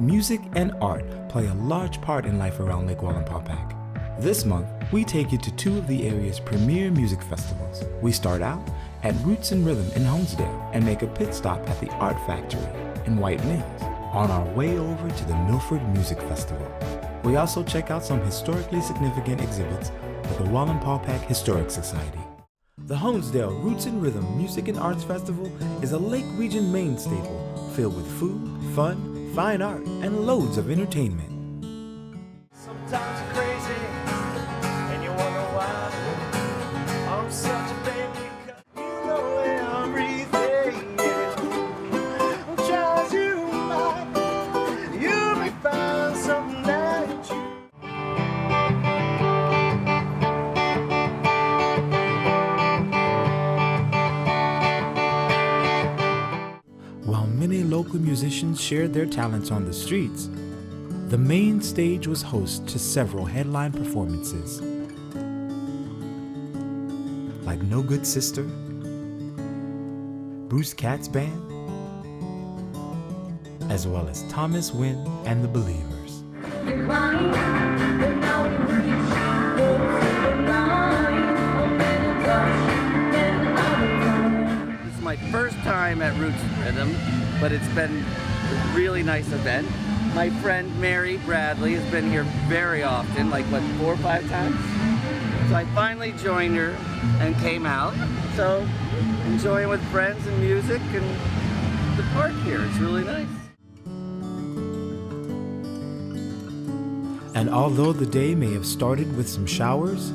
Music and art play a large part in life around Lake Wallenpaupack. This month, we take you to two of the area's premier music festivals. We start out at Roots and Rhythm in Honesdale and make a pit stop at the Art Factory in White Mills on our way over to the Milford Music Festival. We also check out some historically significant exhibits with the Wallenpaupack Historic Society. The Honesdale Roots and Rhythm Music and Arts Festival is a Lake Region main staple filled with food, fun, fine art, and loads of entertainment. Sometimes you're crazy and you wonder why I'm such a baby, 'cause you know everything. I'm trying to mind, you may find something that you. While many local musicians shared their talents on the streets, the main stage was host to several headline performances, like No Good Sister, Bruce Katz's band, as well as Thomas Wynn and the Believers. This is my first time at Roots and Rhythm, but it's been a really nice event. My friend Mary Bradley has been here very often, like what, 4 or 5 times? So I finally joined her and came out. So enjoying with friends and music and the park here. It's really nice. And although the day may have started with some showers,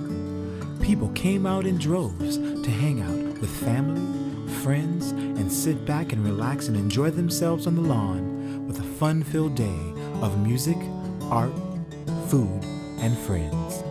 people came out in droves to hang out with family, friends, and sit back and relax and enjoy themselves on the lawn with a fun-filled day of music, art, food, and friends.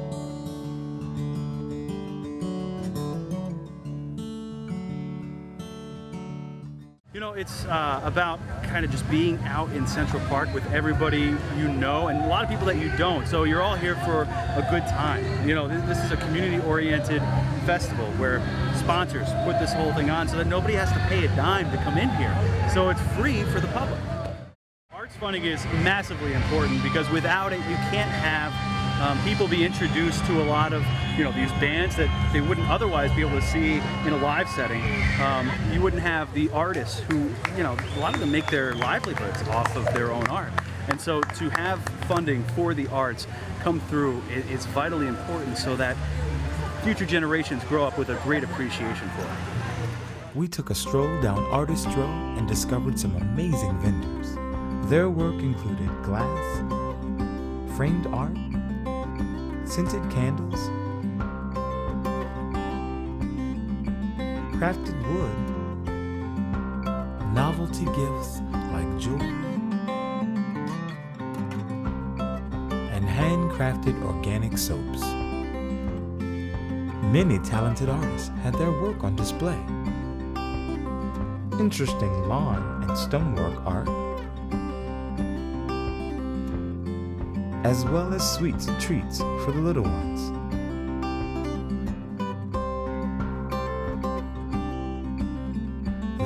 You know, it's about kind of just being out in Central Park with everybody you know and a lot of people that you don't. So you're all here for a good time. You know, this is a community-oriented festival where sponsors put this whole thing on so that nobody has to pay a dime to come in here. So it's free for the public. Arts funding is massively important because without it, you can't have people be introduced to a lot of, you know, these bands that they wouldn't otherwise be able to see in a live setting. You wouldn't have the artists who, you know, a lot of them make their livelihoods off of their own art. And so to have funding for the arts come through is vitally important so that future generations grow up with a great appreciation for it. We took a stroll down Artist Row and discovered some amazing vendors. Their work included glass, framed art, scented candles, crafted wood, novelty gifts like jewelry, and handcrafted organic soaps. Many talented artists had their work on display. Interesting lawn and stonework art, as well as sweets and treats for the little ones.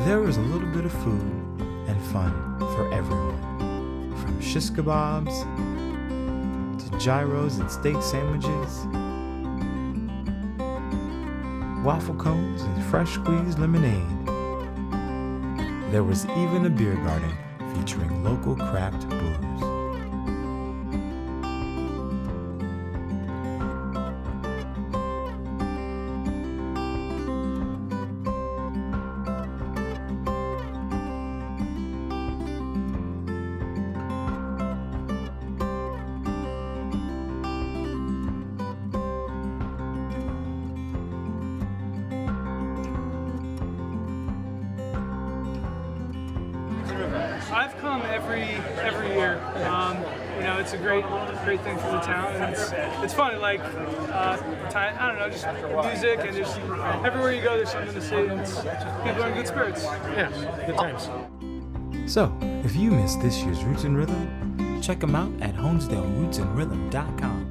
There was a little bit of food and fun for everyone, from shish kebabs to gyros and steak sandwiches, waffle cones and fresh squeezed lemonade. There was even a beer garden featuring local craft brews. I've come every year. You know, it's a great thing for the town, and it's fun. Like, I don't know, just music and just everywhere you go, there's something to see, and people are in good spirits. Yeah, good times. So, if you missed this year's Roots and Rhythm, check them out at honesdaleRootsandRhythm.com.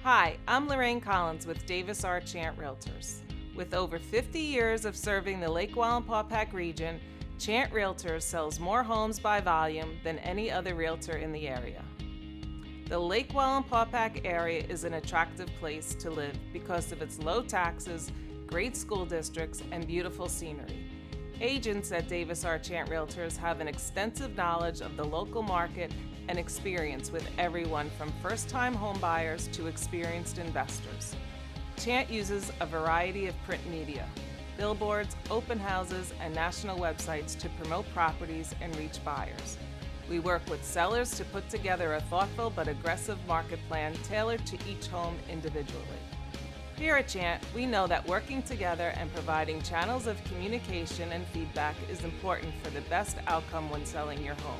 Hi, I'm Lorraine Collins with Davis R. Chant Realtors. With over 50 years of serving the Lake Wallenpaupack region, Chant Realtors sells more homes by volume than any other realtor in the area. The Lake Wallenpaupack area is an attractive place to live because of its low taxes, great school districts, and beautiful scenery. Agents at Davis R. Chant Realtors have an extensive knowledge of the local market and experience with everyone from first-time home buyers to experienced investors. Chant uses a variety of print media, billboards, open houses, and national websites to promote properties and reach buyers. We work with sellers to put together a thoughtful but aggressive market plan tailored to each home individually. Here at Chant, we know that working together and providing channels of communication and feedback is important for the best outcome when selling your home.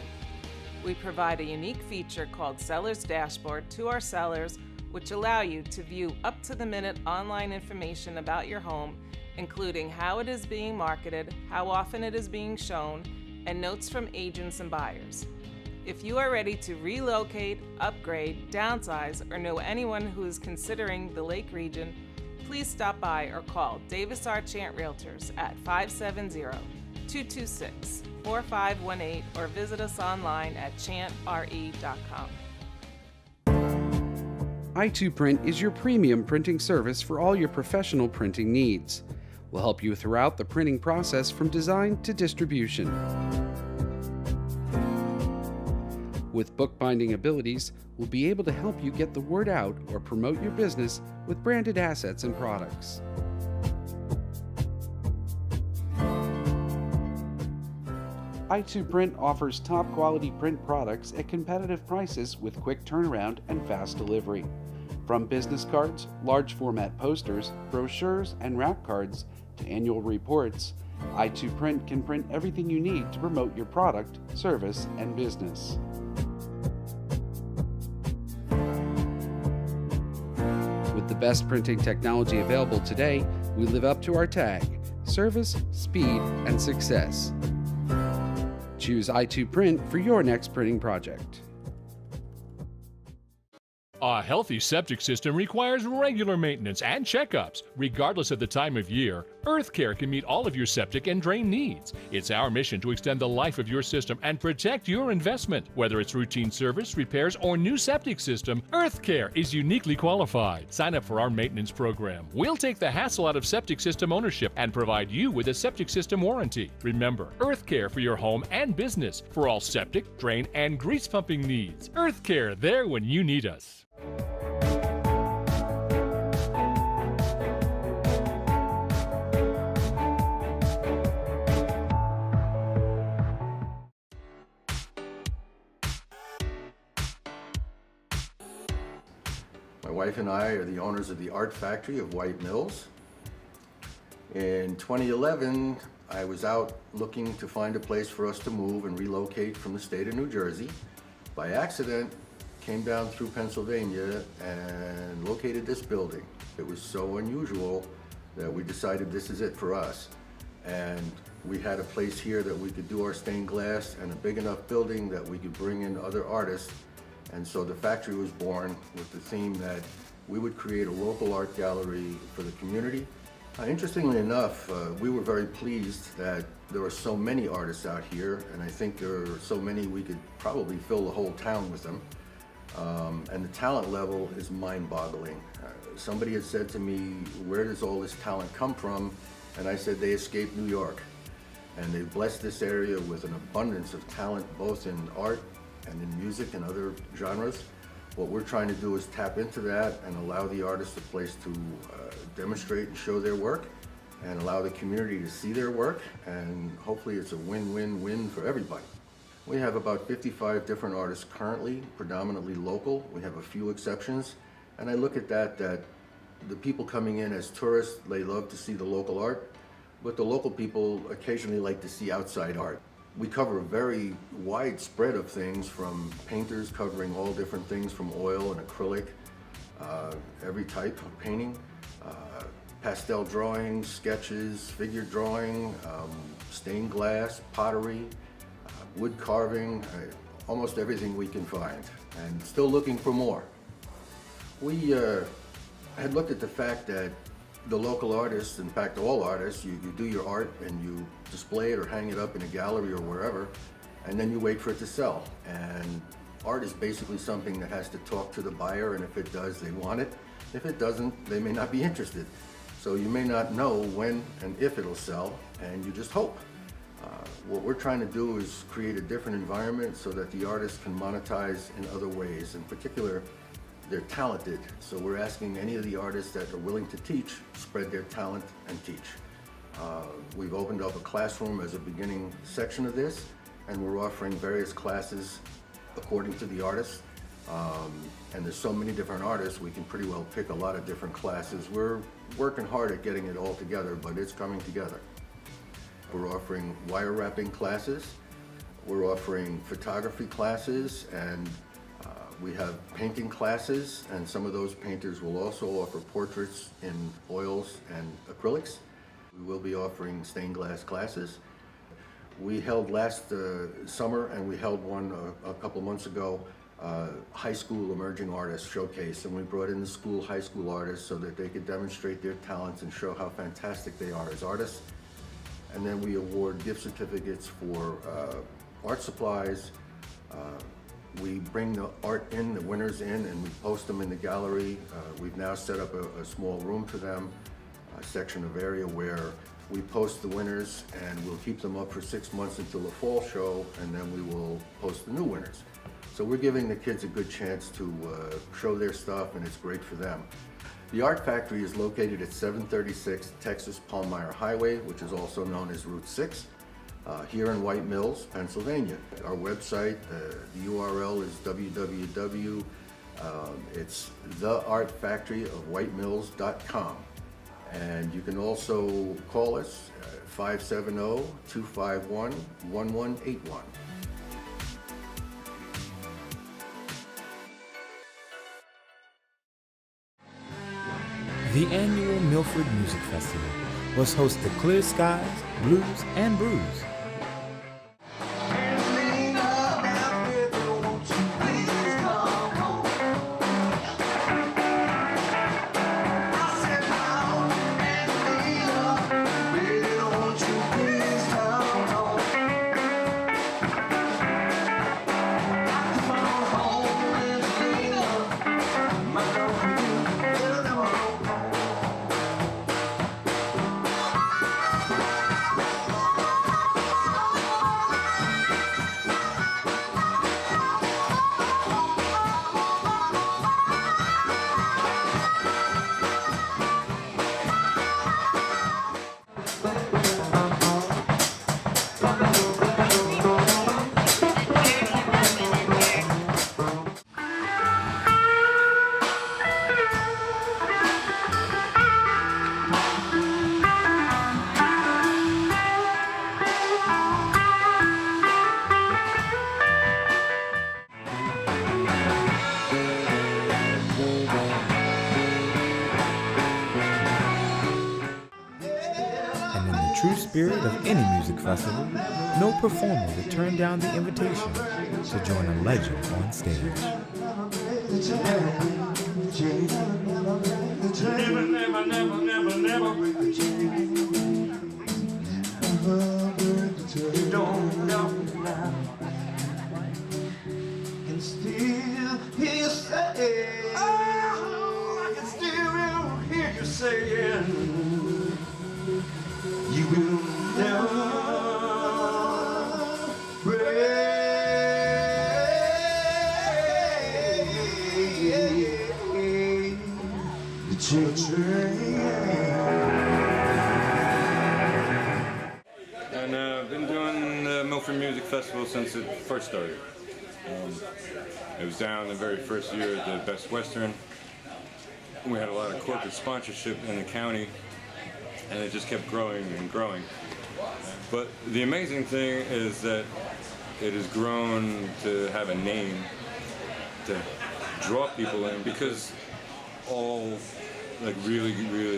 We provide a unique feature called Seller's Dashboard to our sellers, which allow you to view up-to-the-minute online information about your home, including how it is being marketed, how often it is being shown, and notes from agents and buyers. If you are ready to relocate, upgrade, downsize, or know anyone who is considering the Lake region, please stop by or call Davis R. Chant Realtors at 570-226-4518 or visit us online at chantre.com. i2 Print is your premium printing service for all your professional printing needs. We'll help you throughout the printing process from design to distribution. With bookbinding abilities, we'll be able to help you get the word out or promote your business with branded assets and products. i2 Print offers top quality print products at competitive prices with quick turnaround and fast delivery. From business cards, large format posters, brochures, and wrap cards to annual reports, i2 Print can print everything you need to promote your product, service, and business. With the best printing technology available today, we live up to our tag: service, speed, and success. Choose i2 Print for your next printing project. A healthy septic system requires regular maintenance and checkups. Regardless of the time of year, Earth Care can meet all of your septic and drain needs. It's our mission to extend the life of your system and protect your investment. Whether it's routine service, repairs, or new septic system, Earth Care is uniquely qualified. Sign up for our maintenance program. We'll take the hassle out of septic system ownership and provide you with a septic system warranty. Remember, Earth Care for your home and business for all septic, drain, and grease pumping needs. Earth Care, there when you need us. My wife and I are the owners of the Art Factory of White Mills. In 2011, I was out looking to find a place for us to move and relocate from the state of New Jersey. By accident, came down through Pennsylvania and located this building. It was so unusual that we decided this is it for us. And we had a place here that we could do our stained glass and a big enough building that we could bring in other artists. And so the factory was born with the theme that we would create a local art gallery for the community. Interestingly enough, we were very pleased that there are so many artists out here, and I think there are so many we could probably fill the whole town with them. And the talent level is mind-boggling. Somebody had said to me, where does all this talent come from? And I said, they escaped New York. And they blessed this area with an abundance of talent, both in art and in music and other genres. What we're trying to do is tap into that and allow the artists a place to demonstrate and show their work, and allow the community to see their work, and hopefully it's a win-win-win for everybody. We have about 55 different artists currently, predominantly local. We have a few exceptions, and I look at that the people coming in as tourists, they love to see the local art, but the local people occasionally like to see outside art. We cover a very wide spread of things, from painters covering all different things from oil and acrylic, every type of painting, pastel drawing, sketches, figure drawing, stained glass, pottery, wood carving, almost everything we can find, and still looking for more. We had looked at the fact that the local artists, in fact all artists, you do your art and you display it or hang it up in a gallery or wherever, and then you wait for it to sell. And art is basically something that has to talk to the buyer, and if it does, they want it. If it doesn't, they may not be interested. So you may not know when and if it'll sell, and you just hope. What we're trying to do is create a different environment so that the artists can monetize in other ways. In particular, they're talented, so we're asking any of the artists that are willing to teach, spread their talent and teach. We've opened up a classroom as a beginning section of this, and we're offering various classes according to the artist. And there's so many different artists, we can pretty well pick a lot of different classes. We're working hard at getting it all together, but it's coming together. We're offering wire wrapping classes, we're offering photography classes, and we have painting classes, and some of those painters will also offer portraits in oils and acrylics. We will be offering stained glass classes. We held last summer, and we held one a couple months ago, high school emerging artist showcase, and we brought in the school high school artists so that they could demonstrate their talents and show how fantastic they are as artists. And then we award gift certificates for art supplies. We bring the art in, the winners in, and we post them in the gallery. We've now set up a small room for them, a section of area where we post the winners, and we'll keep them up for 6 months until the fall show, and then we will post the new winners. So we're giving the kids a good chance to show their stuff, and it's great for them. The Art Factory is located at 736 Texas Palmyra Highway, which is also known as Route 6, here in White Mills, Pennsylvania. Our website, the URL is it's theartfactoryofwhitemills.com. And you can also call us at 570-251-1181. The annual Milford Music Festival was host to Clear Skies, Blues, and Brews. True spirit of any music festival, no performer would turn down the invitation to join a legend on stage. You will never break the chain. And I've been doing the Milford Music Festival since it first started. It was down the very first year at the Best Western. We had a lot of corporate sponsorship in the county, and it just kept growing and growing. But the amazing thing is that it has grown to have a name to draw people in, because all like really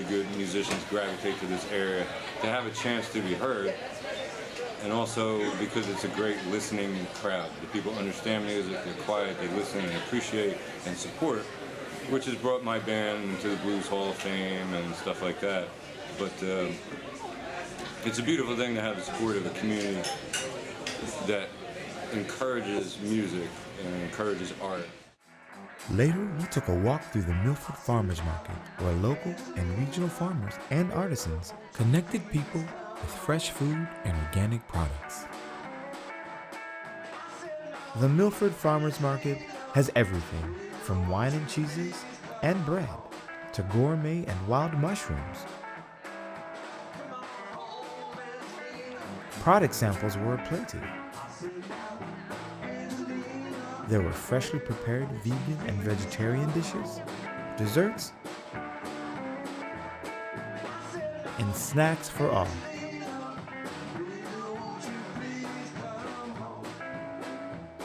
good musicians gravitate to this area to have a chance to be heard, and also because it's a great listening crowd. The people understand music, they're quiet, they listen and appreciate and support, which has brought my band into the Blues Hall of Fame and stuff like that. But it's a beautiful thing to have the support of a community that encourages music and encourages art. Later, we took a walk through the Milford Farmers Market, where local and regional farmers and artisans connected people with fresh food and organic products. The Milford Farmers Market has everything from wine and cheeses and bread to gourmet and wild mushrooms. Product samples were aplenty. There were freshly prepared vegan and vegetarian dishes, desserts, and snacks for all.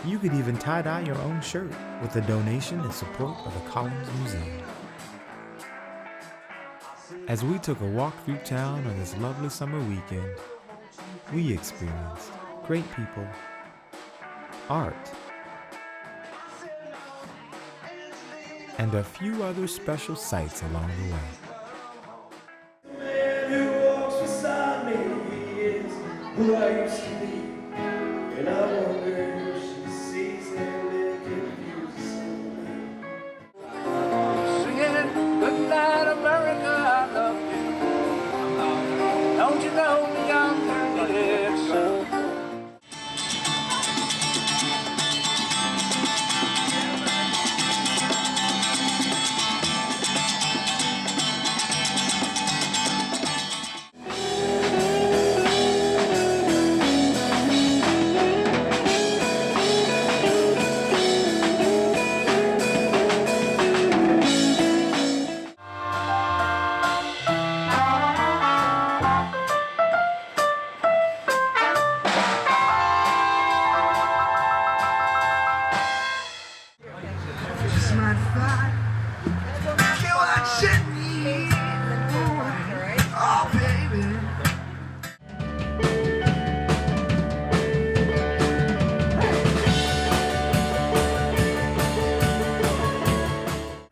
You could even tie-dye your own shirt with a donation in support of the Collins Museum. As we took a walk through town on this lovely summer weekend, we experienced great people, art, and a few other special sights along the way. The man who walks beside me is who I used to be, and I wonder if she sees him and confuses me. Singing good night America, I love you. Don't you know me, I'm pretty son.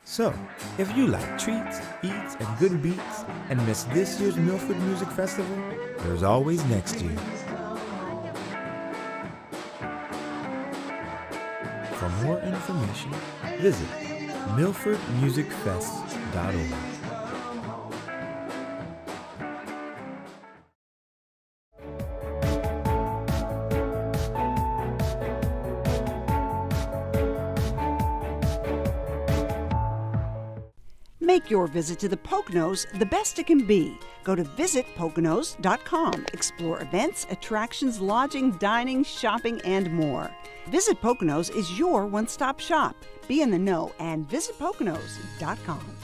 So, if you like treats, eats, and good beats and miss this year's Milford Music Festival, there's always next year. For more information, visit milfordmusicfest.org. Make your visit to the Poconos the best it can be. Go to visitpoconos.com. Explore events, attractions, lodging, dining, shopping, and more. Visit Poconos is your one-stop shop. Be in the know and visitpoconos.com.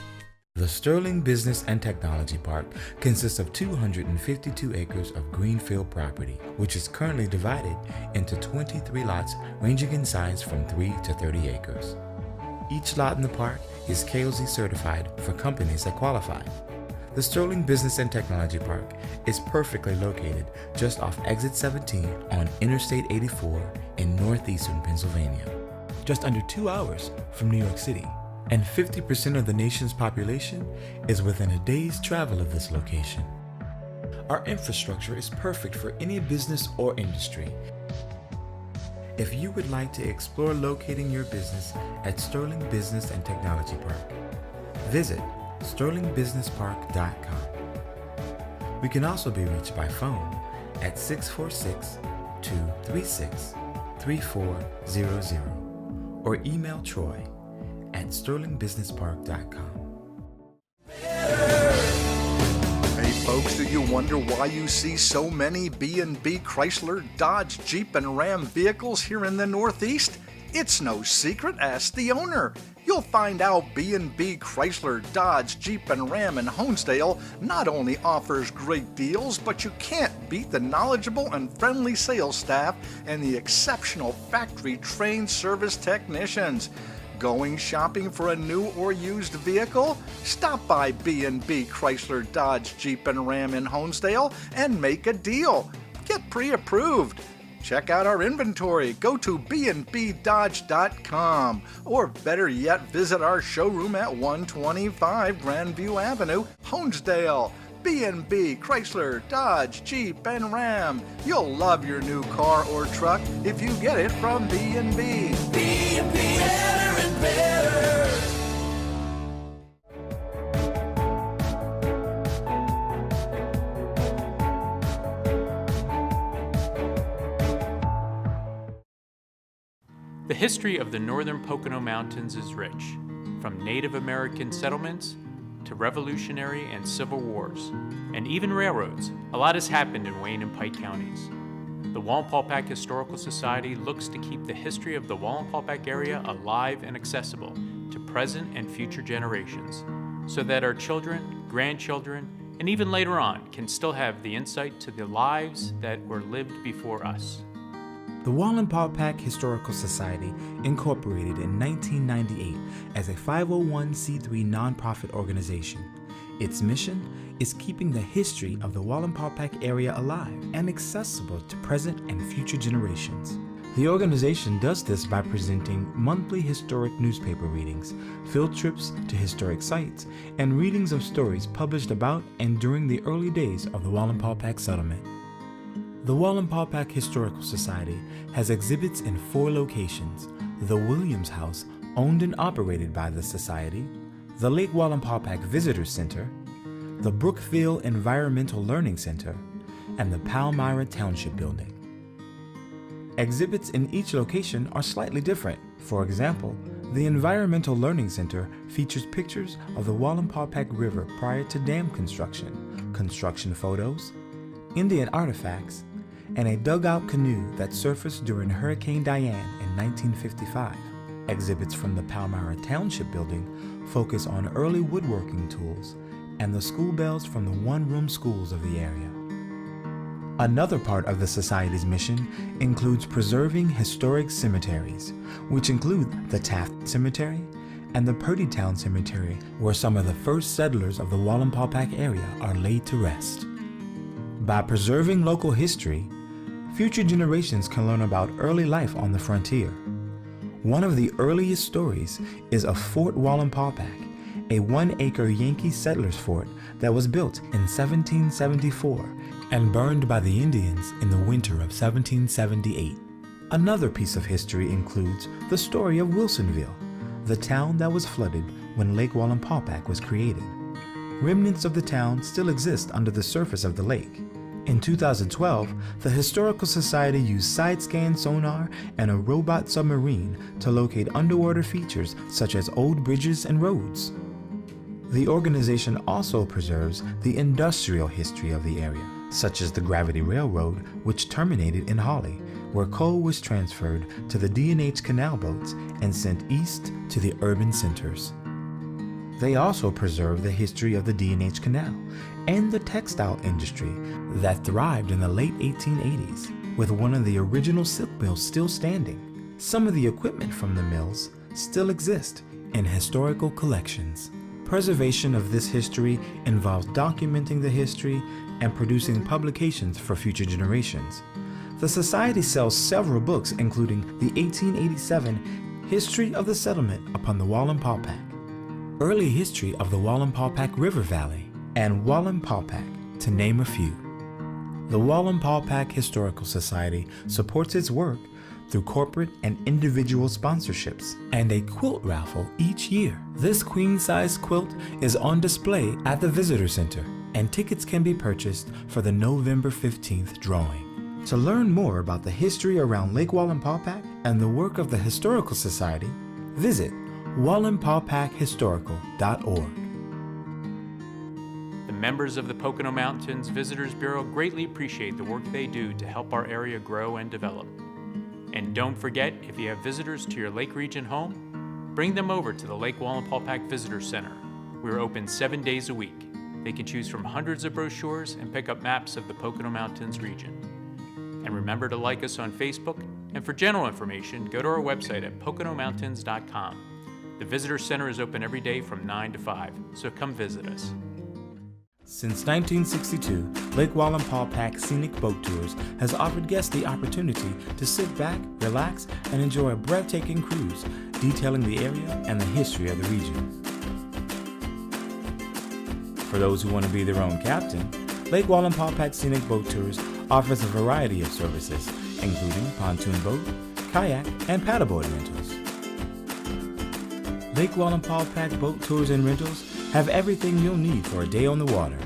The Sterling Business and Technology Park consists of 252 acres of greenfield property, which is currently divided into 23 lots ranging in size from 3 to 30 acres. Each lot in the park is KOZ certified for companies that qualify. The Sterling Business and Technology Park is perfectly located just off Exit 17 on Interstate 84 in northeastern Pennsylvania, just under 2 hours from New York City. And 50% of the nation's population is within a day's travel of this location. Our infrastructure is perfect for any business or industry. If you would like to explore locating your business at Sterling Business and Technology Park, visit sterlingbusinesspark.com. We can also be reached by phone at 646-236-3400 or email Troy at sterlingbusinesspark.com. Hey folks, do you wonder why you see so many B&B Chrysler, Dodge, Jeep, and Ram vehicles here in the Northeast? It's no secret, ask the owner. You'll find out B&B Chrysler, Dodge, Jeep, and Ram in Honesdale not only offers great deals, but you can't beat the knowledgeable and friendly sales staff and the exceptional factory-trained service technicians. Going shopping for a new or used vehicle? Stop by B&B Chrysler, Dodge, Jeep, and Ram in Honesdale and make a deal. Get pre-approved. Check out our inventory. Go to bnbdodge.com, or better yet, visit our showroom at 125 Grandview Avenue, Honesdale. B&B Chrysler, Dodge, Jeep, and Ram. You'll love your new car or truck if you get it from B&B. B&B, better and better. The history of the northern Pocono Mountains is rich, from Native American settlements to Revolutionary and Civil Wars, and even railroads. A lot has happened in Wayne and Pike counties. The Wallenpaupack Historical Society looks to keep the history of the Wallenpaupack area alive and accessible to present and future generations, so that our children, grandchildren, and even later on can still have the insight to the lives that were lived before us. The Wallenpaupack Historical Society incorporated in 1998 as a 501c3 nonprofit organization. Its mission is keeping the history of the Wallenpaupack area alive and accessible to present and future generations. The organization does this by presenting monthly historic newspaper readings, field trips to historic sites, and readings of stories published about and during the early days of the Wallenpaupack settlement. The Wallenpaupack Historical Society has exhibits in 4 locations: the Williams House, owned and operated by the Society, the Lake Wallenpaupack Visitor Center, the Brookville Environmental Learning Center, and the Palmyra Township Building. Exhibits in each location are slightly different. For example, the Environmental Learning Center features pictures of the Wallenpaupack River prior to dam construction, construction photos, Indian artifacts, and a dugout canoe that surfaced during Hurricane Diane in 1955. Exhibits from the Palmyra Township Building focus on early woodworking tools and the school bells from the one-room schools of the area. Another part of the Society's mission includes preserving historic cemeteries, which include the Taft Cemetery and the Purdytown Cemetery, where some of the first settlers of the Wallenpaupack area are laid to rest. By preserving local history, future generations can learn about early life on the frontier. One of the earliest stories is of Fort Wallenpaupack, a 1-acre Yankee settlers fort that was built in 1774 and burned by the Indians in the winter of 1778. Another piece of history includes the story of Wilsonville, the town that was flooded when Lake Wallenpaupack was created. Remnants of the town still exist under the surface of the lake. In 2012, the Historical Society used side-scan sonar and a robot submarine to locate underwater features such as old bridges and roads. The organization also preserves the industrial history of the area, such as the Gravity Railroad, which terminated in Holly, where coal was transferred to the D&H canal boats and sent east to the urban centers. They also preserve the history of the D&H Canal and the textile industry that thrived in the late 1880s, with one of the original silk mills still standing. Some of the equipment from the mills still exist in historical collections. Preservation of this history involves documenting the history and producing publications for future generations. The Society sells several books, including the 1887 History of the Settlement upon the Wallenpaupack, Early History of the Wallenpaupack River Valley, and Wallenpaupack, to name a few. The Wallenpaupack Historical Society supports its work through corporate and individual sponsorships and a quilt raffle each year. This queen-size quilt is on display at the Visitor Center, and tickets can be purchased for the November 15th drawing. To learn more about the history around Lake Wallenpaupack and the work of the Historical Society, visit wallenpaupackhistorical.org. The members of the Pocono Mountains Visitors Bureau greatly appreciate the work they do to help our area grow and develop. And don't forget, if you have visitors to your Lake Region home, bring them over to the Lake Wallenpaupack Visitor Center. We're open 7 days a week. They can choose from hundreds of brochures and pick up maps of the Pocono Mountains region. And remember to like us on Facebook, and for general information, go to our website at poconomountains.com. The Visitor Center is open every day from 9 to 5, so come visit us. Since 1962, Lake Wallenpaupack Scenic Boat Tours has offered guests the opportunity to sit back, relax, and enjoy a breathtaking cruise detailing the area and the history of the region. For those who want to be their own captain, Lake Wallenpaupack Scenic Boat Tours offers a variety of services, including pontoon boat, kayak, and paddleboard rentals. Lake Wallenpaupack Boat Tours and Rentals have everything you'll need for a day on the water.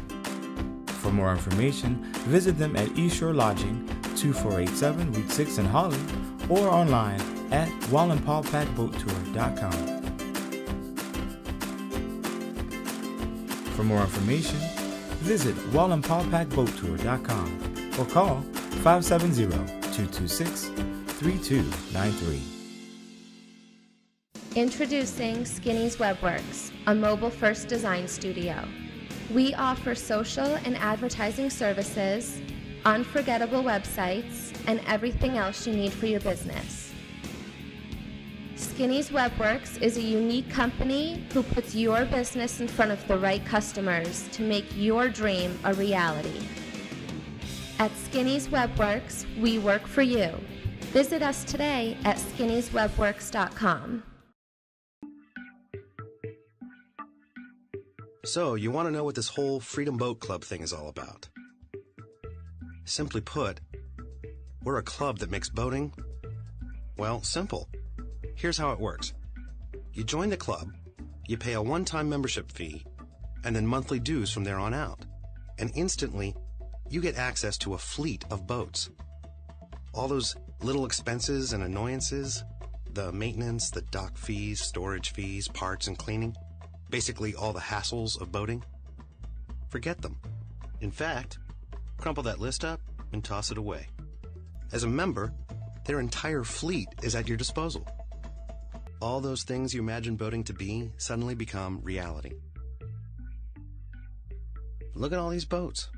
For more information, visit them at East Shore Lodging, 2487 Route 6 in Holly, or online at wallenpaupackboattour.com. For more information, visit wallenpaupackboattour.com or call 570-226-3293. Introducing Skinny's Webworks, a mobile-first design studio. We offer social and advertising services, unforgettable websites, and everything else you need for your business. Skinny's Webworks is a unique company who puts your business in front of the right customers to make your dream a reality. At Skinny's Webworks, we work for you. Visit us today at skinnyswebworks.com. So, you want to know what this whole Freedom Boat Club thing is all about? Simply put, we're a club that makes boating, well, simple. Here's how it works. You join the club, you pay a one-time membership fee, and then monthly dues from there on out. And instantly, you get access to a fleet of boats. All those little expenses and annoyances, the maintenance, the dock fees, storage fees, parts and cleaning, basically all the hassles of boating, forget them. In fact, crumple that list up and toss it away. As a member, their entire fleet is at your disposal. All those things you imagine boating to be suddenly become reality. Look at all these boats.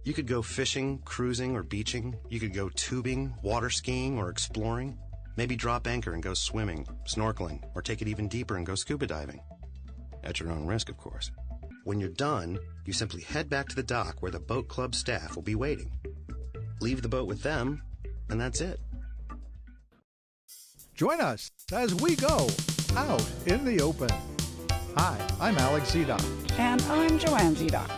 You could go fishing, cruising, or beaching. You could go tubing, water skiing, or exploring. Maybe drop anchor and go swimming, snorkeling, or take it even deeper and go scuba diving. At your own risk, of course. When you're done, you simply head back to the dock where the boat club staff will be waiting. Leave the boat with them, and that's it. Join us as we go out in the open. Hi, I'm Alex Zedok. And I'm Joanne Zedok.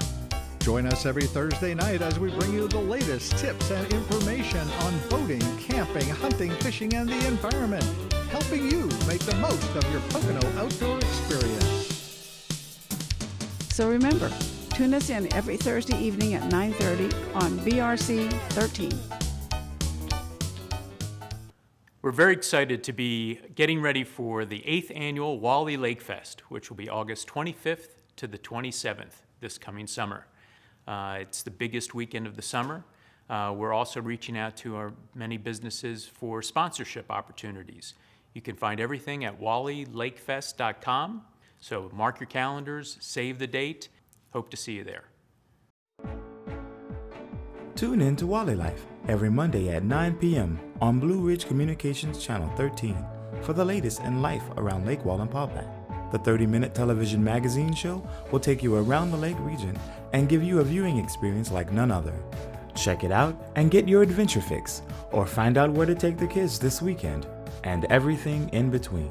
Join us every Thursday night as we bring you the latest tips and information on boating, camping, hunting, fishing, and the environment, helping you make the most of your Pocono outdoor experience. So remember, tune us in every Thursday evening at 9:30 on BRC 13. We're very excited to be getting ready for the 8th annual Wally Lake Fest, which will be August 25th to the 27th this coming summer. It's the biggest weekend of the summer. We're also reaching out to our many businesses for sponsorship opportunities. You can find everything at wallylakefest.com. So mark your calendars, save the date. Hope to see you there. Tune in to Wally Life every Monday at 9 p.m. on Blue Ridge Communications Channel 13 for the latest in life around Lake Wallenpaupack. The 30-minute television magazine show will take you around the lake region and give you a viewing experience like none other. Check it out and get your adventure fix, or find out where to take the kids this weekend, and everything in between.